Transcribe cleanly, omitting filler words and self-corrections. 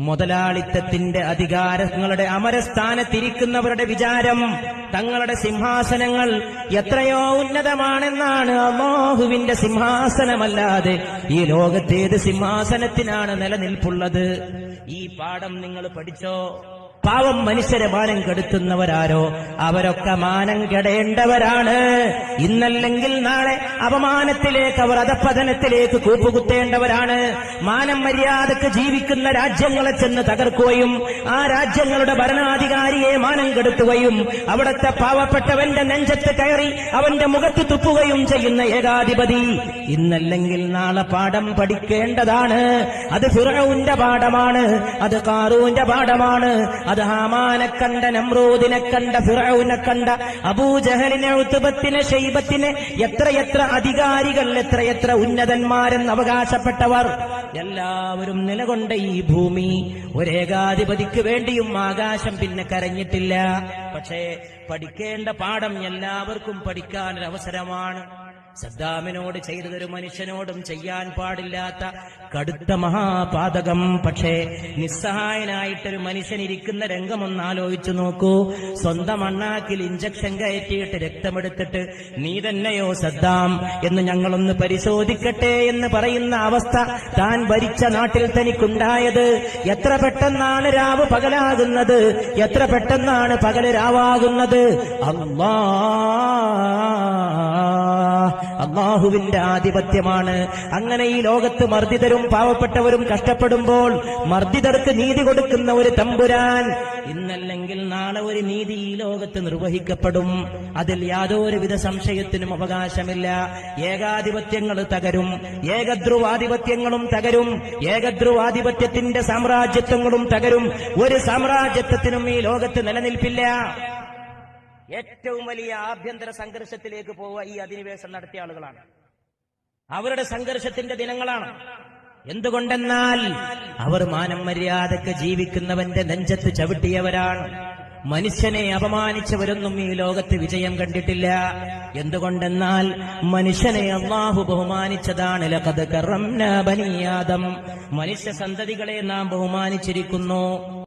മുതലാളിത്തത്തിന്റെ അധികാരങ്ങളുടെ അമരസ്ഥാനത്തിരിക്കുന്നവരുടെ വിചാരം തങ്ങളുടെ സിംഹാസനങ്ങൾ എത്രയോ ഉന്നതമാണെന്നാണ്. അല്ലാഹുവിന്റെ സിംഹാസനമല്ലാതെ ഈ ലോകത്തേത് സിംഹാസനത്തിനാണ് നിലനിൽപ്പുള്ളത്? ഈ പാഠം നിങ്ങൾ പഠിച്ചോ? പാവം മനുഷ്യരെ മാനം കെടുത്തുന്നവരാരോ അവരൊക്കെ മാനം കെടേണ്ടവരാണ്. ഇന്നല്ലെങ്കിൽ നാളെ അപമാനത്തിലേക്ക്, അവർ അധപ്പതനത്തിലേക്ക് കൂപ്പുകുത്തേണ്ടവരാണ്. മാനം മര്യാദക്ക് ജീവിക്കുന്ന രാജ്യങ്ങളെ ചെന്ന് തകർക്കുകയും ആ രാജ്യങ്ങളുടെ ഭരണാധികാരിയെ മാനം കെടുത്തുകയും അവിടുത്തെ പാവപ്പെട്ടവന്റെ നെഞ്ചത്ത് കയറി അവന്റെ മുഖത്ത് തുപ്പുകയും ചെയ്യുന്ന ഏകാധിപതി ഇന്നല്ലെങ്കിൽ നാളെ പാഠം പഠിക്കേണ്ടതാണ്. അത് ഫിർഔന്റെ പാഠമാണ്, അത് ഖാറൂന്റെ പാഠമാണ്, അത് ഹാമാനെ കണ്ട, നമ്രൂദിനെ കണ്ട, ഫിർഔനെ കണ്ട, അബൂജഹലിനെ, ഉത്ബത്തിനെ, ശൈബത്തിനെ, എത്രയെത്ര അധികാരികൾ, എത്രയെത്ര ഉന്നതന്മാരെന്ന് അവകാശപ്പെട്ടവർ എല്ലാവരും നിലകൊണ്ട ഈ ഭൂമി ഒരേകാധിപതിക്ക് വേണ്ടിയും ആകാശം പിന്നെ കരഞ്ഞിട്ടില്ല. പക്ഷേ പഠിക്കേണ്ട പാഠം എല്ലാവർക്കും പഠിക്കാനൊരവസരമാണ്. സദ്ദാമിനോട് ചെയ്തതൊരു മനുഷ്യനോടും ചെയ്യാൻ പാടില്ലാത്ത കടുത്ത മഹാപാതകം. പക്ഷേ നിസ്സഹായനായിട്ടൊരു മനുഷ്യനിരിക്കുന്ന രംഗമൊന്നാലോചിച്ചു നോക്കൂ. സ്വന്തം അണ്ണാക്കിൽ ഇഞ്ചക്ഷൻ കയറ്റിയിട്ട് രക്തമെടുത്തിട്ട് നീ തന്നെയോ സദ്ദാം എന്ന് ഞങ്ങളൊന്ന് പരിശോധിക്കട്ടെ എന്ന് പറയുന്ന അവസ്ഥ താൻ ഭരിച്ച നാട്ടിൽ തനിക്കുണ്ടായത്. എത്ര പെട്ടെന്നാണ് രാവ് പകലാകുന്നത്, എത്ര പെട്ടെന്നാണ് പകല് രാവാകുന്നത്. അല്ലാഹുവിന്റെ ആധിപത്യമാണ്. അങ്ങനെ ഈ ലോകത്ത് മർദ്ദിതരും പാവപ്പെട്ടവരും കഷ്ടപ്പെടുമ്പോൾ മർദ്ദിതർക്ക് നീതി കൊടുക്കുന്ന ഒരു തമ്പുരാൻ. ഇന്നല്ലെങ്കിൽ നാളെ ഒരു നീതി ഈ ലോകത്ത് നിർവഹിക്കപ്പെടും. അതിൽ യാതൊരുവിധ സംശയത്തിനും അവകാശമില്ല. ഏകാധിപത്യങ്ങൾ തകരും, ഏകധ്രുവാധിപത്യങ്ങളും തകരും, ഏകധ്രുവാധിപത്യത്തിന്റെ സാമ്രാജ്യത്വങ്ങളും തകരും. ഒരു സാമ്രാജ്യത്വത്തിനും ഈ ലോകത്ത് നിലനിൽപ്പില്ല. ഏറ്റവും വലിയ ആഭ്യന്തര സംഘർഷത്തിലേക്ക് പോവുക ഈ അധിനിവേശം നടത്തിയ ആളുകളാണ്. അവരുടെ സംഘർഷത്തിന്റെ ദിനങ്ങളാണ്. എന്തുകൊണ്ടെന്നാൽ അവർ മാനം മര്യാദക്ക് ജീവിക്കുന്നവന്റെ നെഞ്ചത്ത് ചവിട്ടിയവരാണ്. മനുഷ്യനെ അപമാനിച്ചവരൊന്നും ഈ ലോകത്ത് വിജയം കണ്ടിട്ടില്ല. എന്തുകൊണ്ടെന്നാൽ മനുഷ്യനെ അല്ലാഹു ബഹുമാനിച്ചതാണ്. ലഖദ് കറംനാ ബനീ ആദം, മനുഷ്യ സന്തതികളെ നാം ബഹുമാനിച്ചിരിക്കുന്നു.